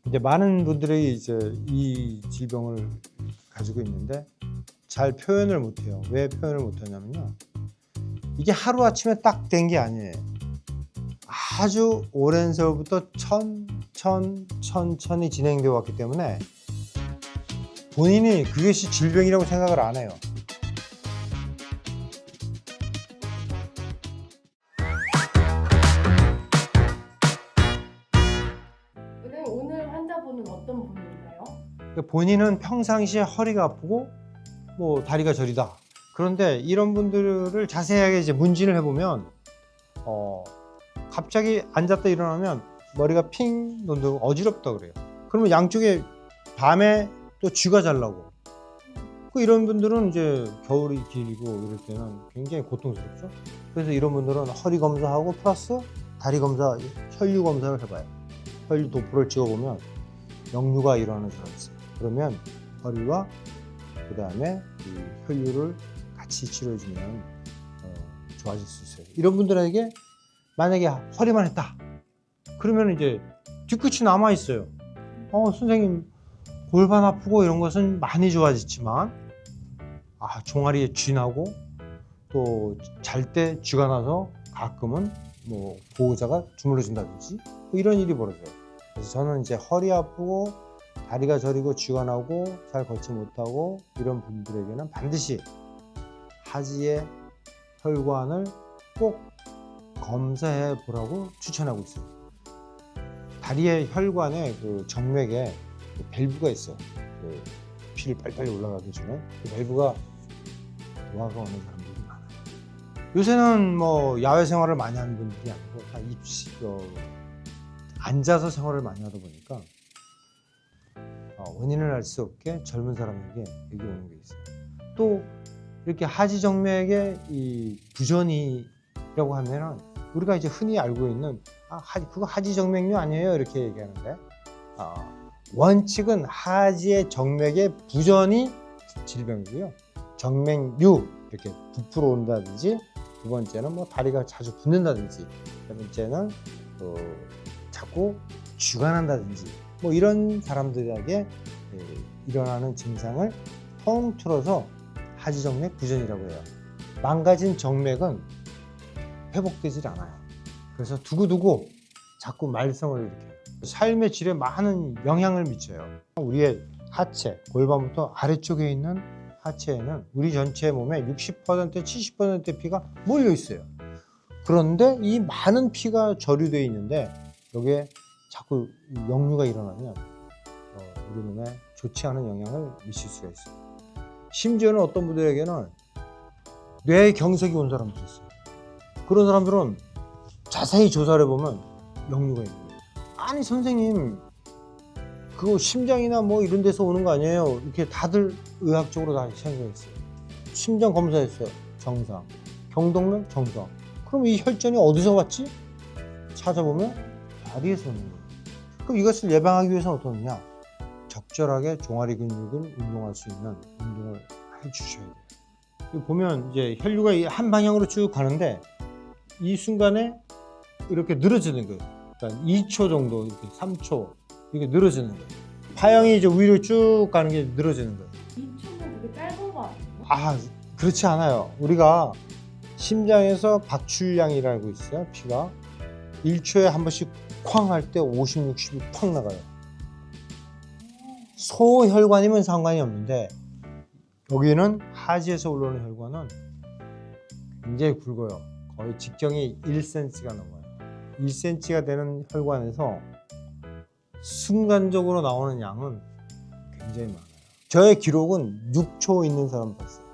이제 많은 분들이 이제 이 질병을 가지고 있는데 잘 표현을 못해요. 왜 표현을 못하냐면요. 이게 하루아침에 딱 된 게 아니에요. 아주 오랜 세월부터 천천히 진행되어 왔기 때문에 본인이 그것이 질병이라고 생각을 안 해요. 선생님, 오늘 환자분은 어떤 분인가요? 본인은 평상시에 허리가 아프고 뭐 다리가 저리다. 그런데 이런 분들을 자세하게 이제 문진을 해보면 갑자기 앉았다 일어나면 머리가 핑 돈다고 어지럽다 그래요. 그러면 양쪽에 밤에 또 쥐가 잘 나고 이런 분들은 이제 겨울이 길고 이럴 때는 굉장히 고통스럽죠. 그래서 이런 분들은 허리 검사하고 플러스 다리 검사, 혈류 검사를 해봐요. 혈류 도포를 찍어보면 역류가 일어나는 사람이 있어요. 그러면 허리와 그 다음에 이 혈류를 같이 치료해주면 좋아질 수 있어요. 이런 분들에게 만약에 허리만 했다 그러면 이제 뒤끝이 남아 있어요. 선생님 골반 아프고 이런 것은 많이 좋아졌지만 종아리에 쥐 나고 또 잘 때 쥐가 나서 가끔은 뭐 보호자가 주물러준다든지 뭐 이런 일이 벌어져요. 그래서 저는 이제 허리 아프고 다리가 저리고 쥐가 나고 잘 걷지 못하고 이런 분들에게는 반드시 하지의 혈관을 꼭 검사해 보라고 추천하고 있어요. 다리의 혈관에 그 정맥에 그 밸브가 있어요. 그 피를 빨리빨리 올라가게 해주는 그 밸브가 노화가 오는 사람들이 많아요. 요새는 뭐 야외 생활을 많이 하는 분들이 아니고 다 앉아서 생활을 많이 하다 보니까 원인을 알 수 없게 젊은 사람에게 여기 오는 게 있어요. 또 이렇게 하지정맥의 이 부전이라고 하면은 우리가 이제 흔히 알고 있는 그거 하지정맥류 아니에요 이렇게 얘기하는데 원칙은 하지의 정맥의 부전이 질병이고요. 정맥류 이렇게 부풀어 온다든지 두 번째는 뭐 다리가 자주 붓는다든지 세 번째는 자꾸 쥐가 난다든지 뭐 이런 사람들에게 일어나는 증상을 통틀어서 하지정맥 부전이라고 해요. 망가진 정맥은 회복되질 않아요. 그래서 두고두고 자꾸 말썽을 일으켜요. 삶의 질에 많은 영향을 미쳐요. 우리의 하체, 골반부터 아래쪽에 있는 하체에는 우리 전체 몸의 60% 70%의 피가 몰려 있어요. 그런데 이 많은 피가 저류되어 있는데 여기에 자꾸 역류가 일어나면 우리 몸에 좋지 않은 영향을 미칠 수가 있어요. 심지어는 어떤 분들에게는 뇌에 경색이 온 사람들이 있어요. 그런 사람들은 자세히 조사를 해보면 역류가 있는 거예요. 아니 선생님 그거 심장이나 뭐 이런 데서 오는 거 아니에요? 이렇게 다들 의학적으로 다 생각했어요. 심장 검사했어요. 정상. 경동맥 정상. 그럼 이 혈전이 어디서 왔지? 찾아보면 다리에서 오는 거예요. 그럼 이것을 예방하기 위해서는 어떠느냐? 적절하게 종아리 근육을 운동할 수 있는 운동을 해주셔야 돼요. 보면 이제 혈류가 한 방향으로 쭉 가는데 이 순간에 이렇게 늘어지는 거예요. 그러니까 2초 정도, 이렇게 3초 이렇게 늘어지는 거예요. 파형이 이제 위로 쭉 가는 게 늘어지는 거예요. 2초면 되게 짧은 거 아니에요? 그렇지 않아요. 우리가 심장에서 박출량이라고 있어요. 피가 1초에 한 번씩 쾅 할 때 50, 60이 팍 나가요. 소혈관이면 상관이 없는데 여기는 하지에서 올라오는 혈관은 굉장히 굵어요. 거의 직경이 1cm가 넘어요. 1cm가 되는 혈관에서 순간적으로 나오는 양은 굉장히 많아요. 저의 기록은 6초 있는 사람 봤어요.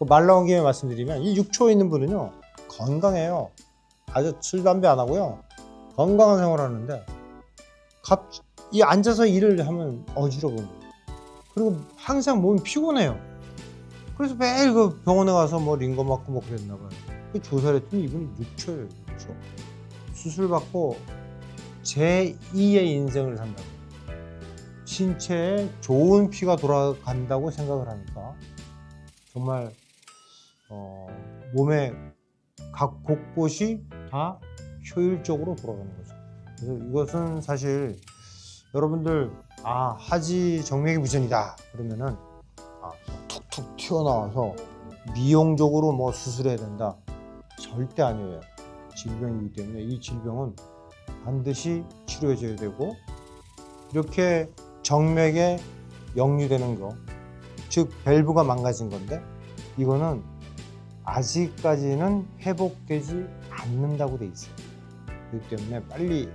말 나온 김에 말씀드리면 이 6초 있는 분은요 건강해요. 아주 술, 담배 안 하고요 건강한 생활을 하는데 이 앉아서 일을 하면 어지러운 거예요. 그리고 항상 몸이 피곤해요. 그래서 매일 그 병원에 가서 뭐 링거 맞고 뭐 그랬나 봐요. 그 조사를 했더니 이분이 6초예요. 6초. 수술 받고 제2의 인생을 산다고. 신체에 좋은 피가 돌아간다고 생각을 하니까 정말 몸의 각 곳곳이 다 효율적으로 돌아가는 거죠. 그래서 이것은 사실 여러분들 하지 정맥이 무전이다 그러면은 툭툭 튀어나와서 미용적으로 뭐 수술해야 된다, 절대 아니에요. 질병이기 때문에 이 질병은 반드시 치료해줘야 되고, 이렇게 정맥에 역류되는 거, 즉 밸브가 망가진 건데 이거는 아직까지는 회복되지 않는다고 돼 있어요. 그렇기 때문에 빨리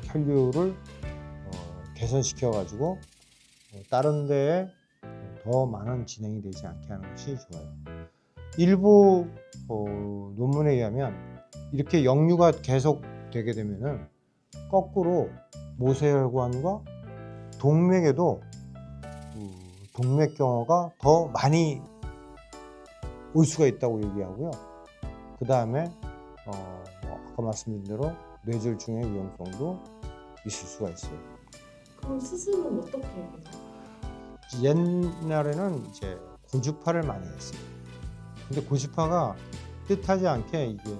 혈류를 개선시켜 가지고 다른 데에 더 많은 진행이 되지 않게 하는 것이 좋아요. 일부 논문에 의하면 이렇게 역류가 계속 되게 되면은 거꾸로 모세혈관과 동맥에도 동맥경화가 더 많이 올 수가 있다고 얘기하고요. 그 다음에 아까 말씀드린 대로 뇌졸중의 위험성도 있을 수가 있어요. 그럼 수술은 어떻게 해요? 옛날에는 이제 고주파를 많이 했어요. 근데 고주파가 뜻하지 않게 이게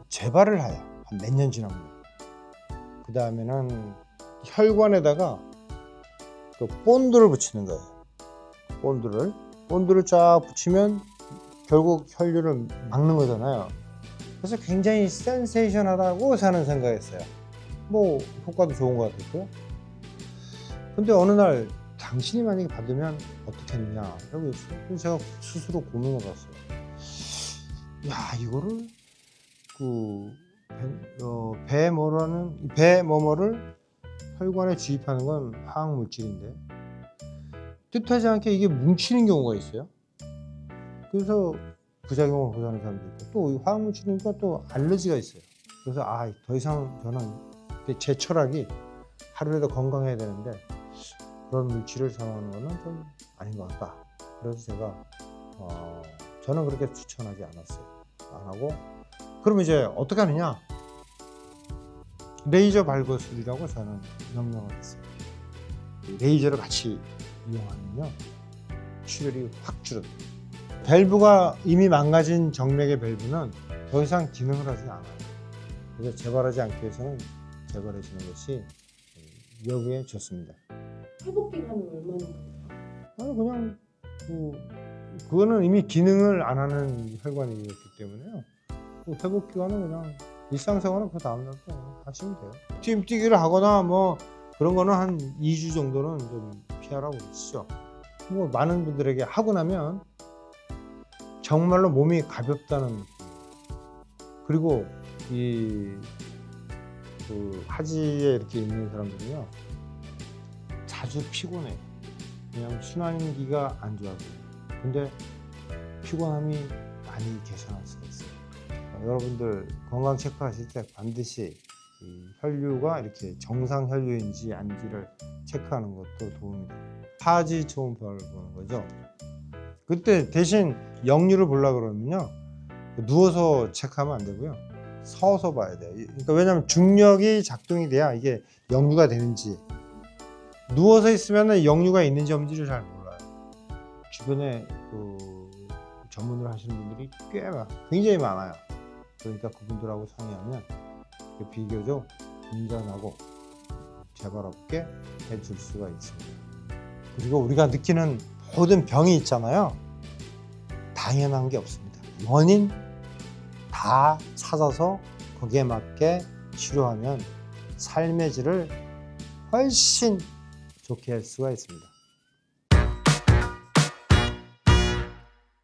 재발을 해요. 한 몇 년 지나면. 그 다음에는 혈관에다가 그 본드를 붙이는 거예요. 본드를 쫙 붙이면 결국 혈류를 막는 거잖아요. 그래서 굉장히 센세이션하다고 저는 생각했어요. 뭐 효과도 좋은 것 같았고요. 근데 어느 날 당신이 만약에 받으면 어떻게 했느냐 라고 했어요. 그래서 제가 스스로 고민해 봤어요. 이거를 배머머를 혈관에 주입하는 건 화학 물질인데 뜻하지 않게 이게 뭉치는 경우가 있어요. 그래서 부작용을 호소하는 사람도 있고, 또 화학 물질이니까 또 알러지가 있어요. 그래서 더 이상 저는 제 철학이 하루라도 건강해야 되는데 그런 물질을 사용하는 거는 좀 아닌 것 같다. 그래서 제가 저는 그렇게 추천하지 않았어요. 안 하고, 그럼 이제 어떻게 하느냐? 레이저 발거술이라고 저는 명명을 했어요. 레이저를 같이 이용하면요 출혈이 확 줄어들어요. 밸브가 이미 망가진 정맥의 밸브는 더 이상 기능을 하지 않아요. 그래서 재발하지 않기 위해서는 재발해 주는 것이 여기에 좋습니다. 회복 기간은 얼마나 걸려요? 그냥 그거는 이미 기능을 안 하는 혈관이었기 때문에요. 회복 기간은 그냥 일상생활은 그 다음날 또 하시면 돼요. 팀 뛰기를 하거나 뭐 그런 거는 한 2주 정도는 좀 피하라고 그러시죠. 뭐 많은 분들에게 하고 나면 정말로 몸이 가볍다는 느낌. 그리고 하지에 이렇게 있는 사람들은요 자주 피곤해요. 왜냐하면 순환기가 안 좋아서. 근데 피곤함이 많이 개선할 수가 있어요. 여러분들 건강 체크하실 때 반드시 혈류가 이렇게 정상 혈류인지 아닌지를 체크하는 것도 도움이 돼요. 하지 초음파를 보는 거죠. 그때 대신 역류를 보려고 그러면요 누워서 체크하면 안 되고요 서서 봐야 돼요. 그러니까 왜냐하면 중력이 작동이 돼야 이게 역류가 되는지, 누워서 있으면 역류가 있는지 없는지를 잘 몰라요. 주변에 전문을 하시는 분들이 굉장히 많아요. 그러니까 그분들하고 상의하면 비교적 안전하고 재발 없게 해줄 수가 있습니다. 그리고 우리가 느끼는 모든 병이 있잖아요. 당연한 게 없습니다. 원인 다 찾아서 거기에 맞게 치료하면 삶의 질을 훨씬 좋게 할 수가 있습니다.